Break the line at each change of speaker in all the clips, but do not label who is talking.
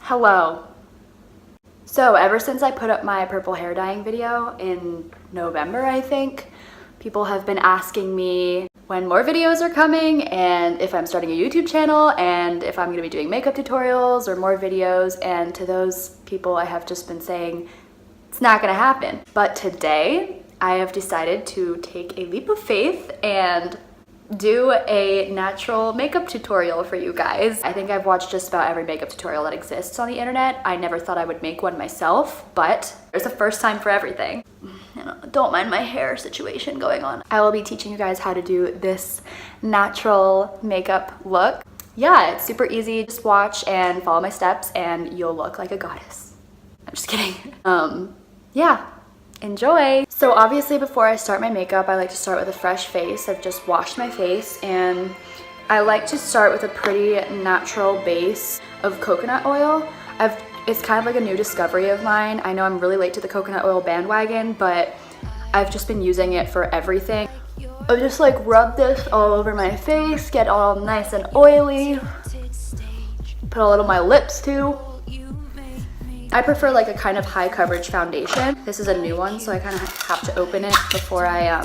Hello. So ever since I put up my purple hair dyeing video in November, I think, people have been asking me when more videos are coming and if I'm starting a YouTube channel and if I'm gonna be doing makeup tutorials or more videos, and to those people I have just been saying it's not gonna happen. But today I have decided to take a leap of faith and do a natural makeup tutorial for you guys. I think I've watched just about every makeup tutorial that exists on the internet. I never thought I would make one myself, but there's a first time for everything. Don't mind my hair situation going on. I will be teaching you guys how to do this natural makeup look. Yeah, it's super easy. Just watch and follow my steps and you'll look like a goddess. I'm just kidding. Yeah. Enjoy! So obviously before I start my makeup, I like to start with a fresh face. I've just washed my face and I like to start with a pretty natural base of coconut oil. It's kind of like a new discovery of mine. I know I'm really late to the coconut oil bandwagon, but I've just been using it for everything. I just like rub this all over my face, get all nice and oily. Put a little on my lips too. I prefer like a kind of high coverage foundation. This is a new one, so I kind of have to open it before I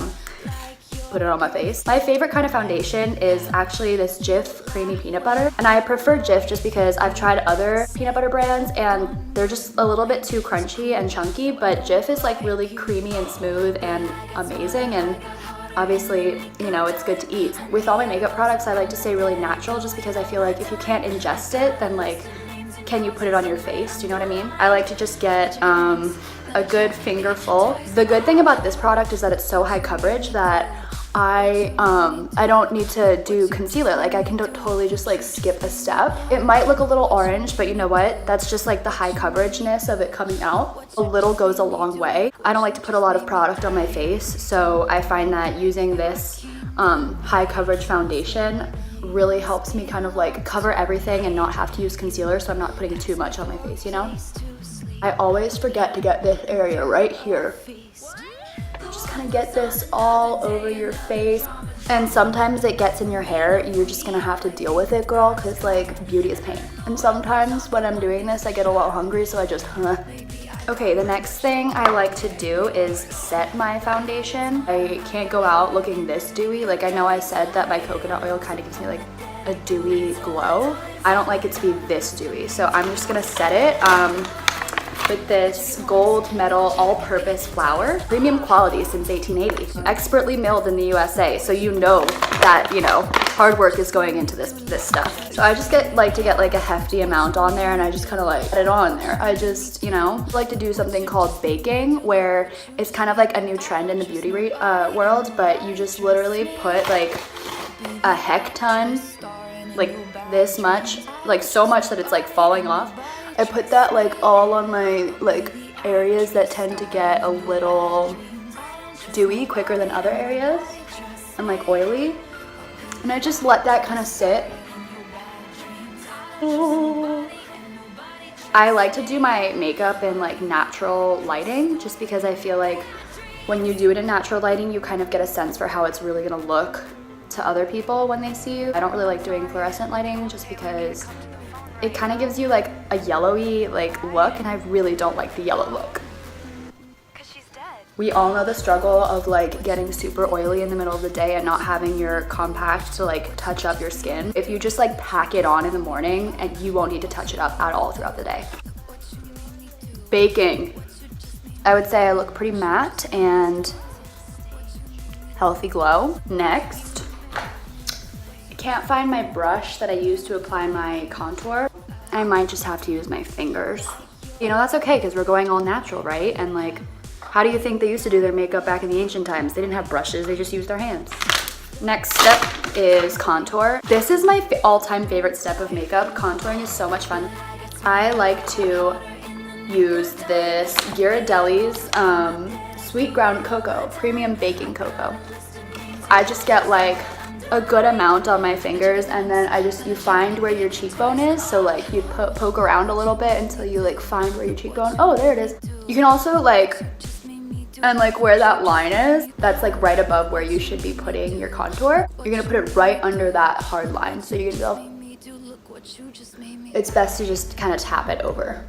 put it on my face. My favorite kind of foundation is actually this Jif creamy peanut butter, and I prefer Jif just because I've tried other peanut butter brands and they're just a little bit too crunchy and chunky, but Jif is like really creamy and smooth and amazing, and obviously, you know, it's good to eat. With all my makeup products, I like to stay really natural just because I feel like if you can't ingest it, then like, can you put it on your face? Do you know what I mean? I like to just get a good fingerful. The good thing about this product is that it's so high coverage that I don't need to do concealer. Like I can totally just like skip a step. It might look a little orange, but you know what? That's just like the high coverageness of it coming out. A little goes a long way. I don't like to put a lot of product on my face, so I find that using this high coverage foundation really helps me kind of like cover everything and not have to use concealer, so I'm not putting too much on my face, you know? I always forget to get this area right here. Just kind of get this all over your face. And sometimes it gets in your hair. You're just gonna have to deal with it, girl, because like beauty is pain. And sometimes when I'm doing this, I get a little hungry, so I just Okay, the next thing I like to do is set my foundation. I can't go out looking this dewy. Like I know I said that my coconut oil kind of gives me like a dewy glow. I don't like it to be this dewy, so I'm just gonna set it with this gold medal all-purpose flour. Premium quality since 1880. Expertly milled in the USA, so you know that, you know, hard work is going into this stuff. So I just like to get like a hefty amount on there, and I just kind of like put it on there. I just, you know, like to do something called baking, where it's kind of like a new trend in the beauty world, but you just literally put like a heck ton, like this much, like so much that it's like falling off. I put that like all on my like areas that tend to get a little dewy quicker than other areas and like oily, and I just let that kind of sit. I like to do my makeup in like natural lighting just because I feel like when you do it in natural lighting, you kind of get a sense for how it's really gonna look to other people when they see you. I don't really like doing fluorescent lighting just because it kind of gives you like a yellowy like look, and I really don't like the yellow look. We all know the struggle of like getting super oily in the middle of the day and not having your compact to like touch up your skin. If you just like pack it on in the morning, and you won't need to touch it up at all throughout the day. Baking. I would say I look pretty matte and healthy glow. Next, I can't find my brush that I use to apply my contour. I might just have to use my fingers. You know, that's okay because we're going all natural, right? And like, how do you think they used to do their makeup back in the ancient times? They didn't have brushes, they just used their hands. Next step is contour. This is my all-time favorite step of makeup. Contouring is so much fun. I like to use this Ghirardelli's Sweet Ground Cocoa, Premium Baking Cocoa. I just get like a good amount on my fingers, and then you find where your cheekbone is, so like you poke around a little bit until you like find where your cheekbone, oh there it is. You can also like, and like where that line is, that's like right above where you should be putting your contour. You're gonna put it right under that hard line, so you're gonna go it's best to just kind of tap it over.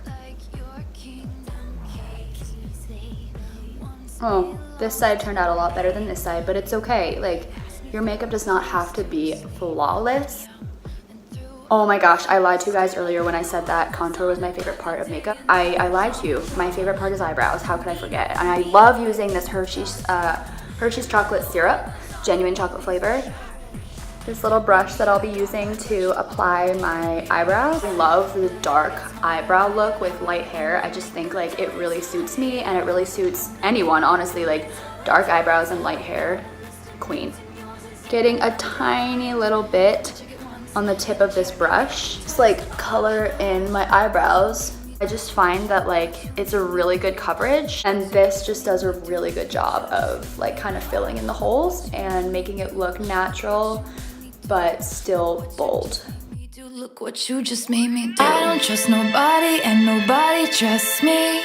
Oh, this side turned out a lot better than this side, but it's okay. Like, your makeup does not have to be flawless. Oh my gosh, I lied to you guys earlier when I said that contour was my favorite part of makeup. I lied to you. My favorite part is eyebrows. How could I forget? And I love using this Hershey's chocolate syrup, genuine chocolate flavor. This little brush that I'll be using to apply my eyebrows. I love the dark eyebrow look with light hair. I just think like it really suits me, and it really suits anyone, honestly. Like, dark eyebrows and light hair, queen. Getting a tiny little bit on the tip of this brush, just like color in my eyebrows. I just find that like it's a really good coverage, and this just does a really good job of like kind of filling in the holes and making it look natural but still bold.
Look what you just made me do. I don't trust nobody and nobody trusts me.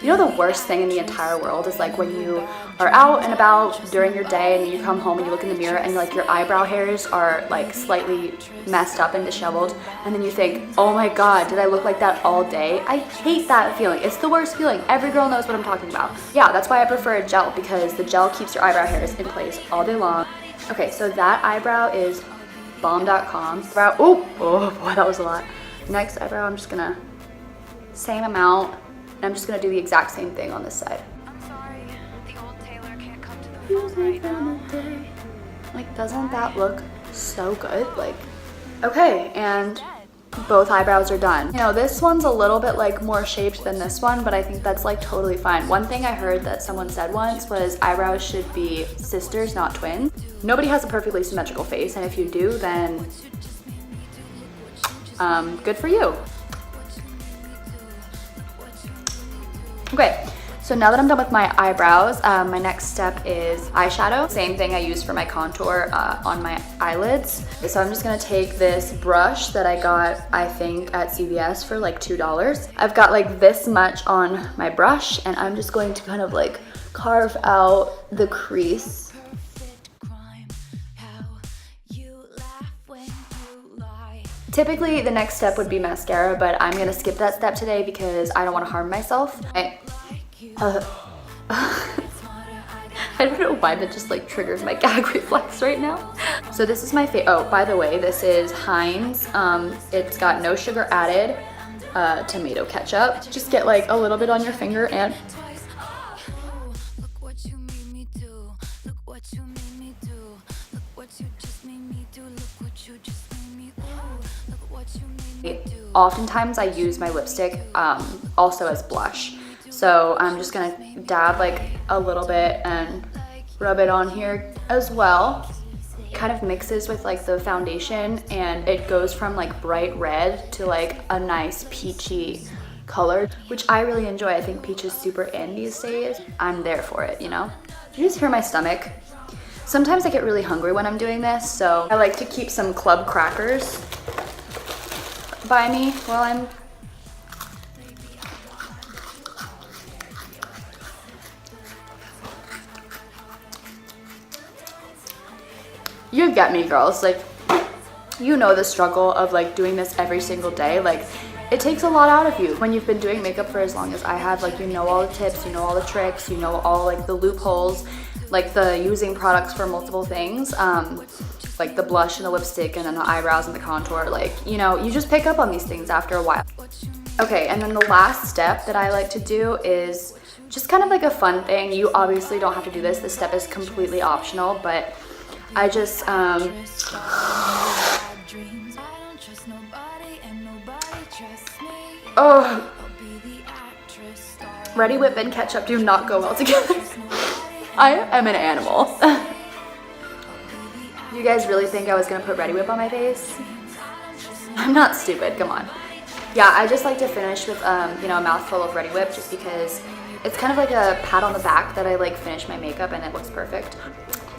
You know, the worst thing in the entire world is like when you are out and about during your day and you come home and you look in the mirror and like your eyebrow hairs are like slightly messed up and disheveled, and then you think, oh my god, did I look like that all day? I hate that feeling. It's the worst feeling. Every girl knows what I'm talking about. Yeah, that's why I prefer a gel, because the gel keeps your eyebrow hairs in place all day long. Okay, so that eyebrow is bomb.com. Oh boy, that was a lot. Next eyebrow, I'm just gonna, same amount, and I'm just gonna do the exact same thing on this side.
I'm sorry, the old tailor can't come to the phone right now.
Like, doesn't that look so good? Like, okay, and both eyebrows are done. You know, this one's a little bit like more shaped than this one, but I think that's like totally fine. One thing I heard that someone said once was eyebrows should be sisters, not twins. Nobody has a perfectly symmetrical face, and if you do, then good for you. Okay, so now that I'm done with my eyebrows, my next step is eyeshadow. Same thing I use for my contour on my eyelids. So I'm just gonna take this brush that I got, I think, at CVS for like $2. I've got like this much on my brush, and I'm just going to kind of like carve out the crease. Typically, the next step would be mascara, but I'm gonna skip that step today because I don't wanna harm myself. I don't know why that just like triggers my gag reflex right now. So this is my oh, by the way, this is Heinz. It's got no sugar added, tomato ketchup. Just get like a little bit on your finger and oftentimes I use my lipstick also as blush. So I'm just gonna dab like a little bit and rub it on here as well. Kind of mixes with like the foundation, and it goes from like bright red to like a nice peachy color, which I really enjoy. I think peach is super in these days. I'm there for it, you know? You just hear my stomach. Sometimes I get really hungry when I'm doing this, so I like to keep some club crackers by me while I'm you get me, girls. Like, you know the struggle of like doing this every single day. Like, it takes a lot out of you when you've been doing makeup for as long as I have. Like, you know all the tips, you know all the tricks, you know all like the loopholes, like the using products for multiple things, like the blush and the lipstick and then the eyebrows and the contour. Like, you know, you just pick up on these things after a while. Okay, and then the last step that I like to do is just kind of like a fun thing. You obviously don't have to do this. This step is completely optional, but I just oh, Ready Whip and ketchup do not go well together. I am an animal. You guys really think I was gonna put Ready Whip on my face? I'm not stupid, come on. Yeah, I just like to finish with you know, a mouthful of Ready Whip, just because it's kind of like a pat on the back that I like finish my makeup and it looks perfect.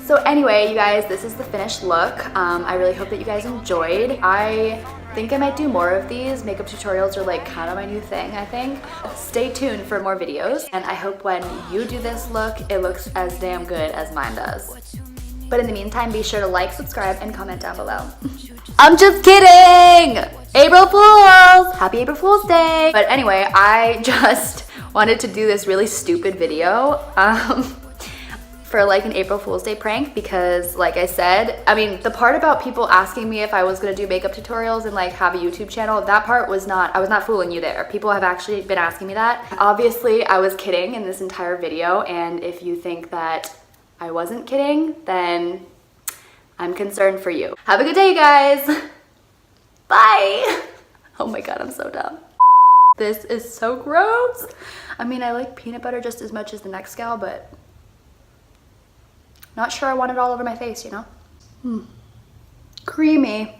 So anyway, you guys, this is the finished look. I really hope that you guys enjoyed. I think I might do more of these. Makeup tutorials are like kind of my new thing, I think. Stay tuned for more videos, and I hope when you do this look, it looks as damn good as mine does. But in the meantime, be sure to like, subscribe, and comment down below. I'm just kidding! April Fools! Happy April Fool's Day! But anyway, I just wanted to do this really stupid video for like an April Fool's Day prank because like I said, I mean, the part about people asking me if I was gonna do makeup tutorials and like have a YouTube channel, that part was not, I was not fooling you there. People have actually been asking me that. Obviously, I was kidding in this entire video, and if you think that I wasn't kidding, then I'm concerned for you. Have a good day, you guys! Bye! Oh my god, I'm so dumb. This is so gross. I mean, I like peanut butter just as much as the next gal, but not sure I want it all over my face, you know? Creamy.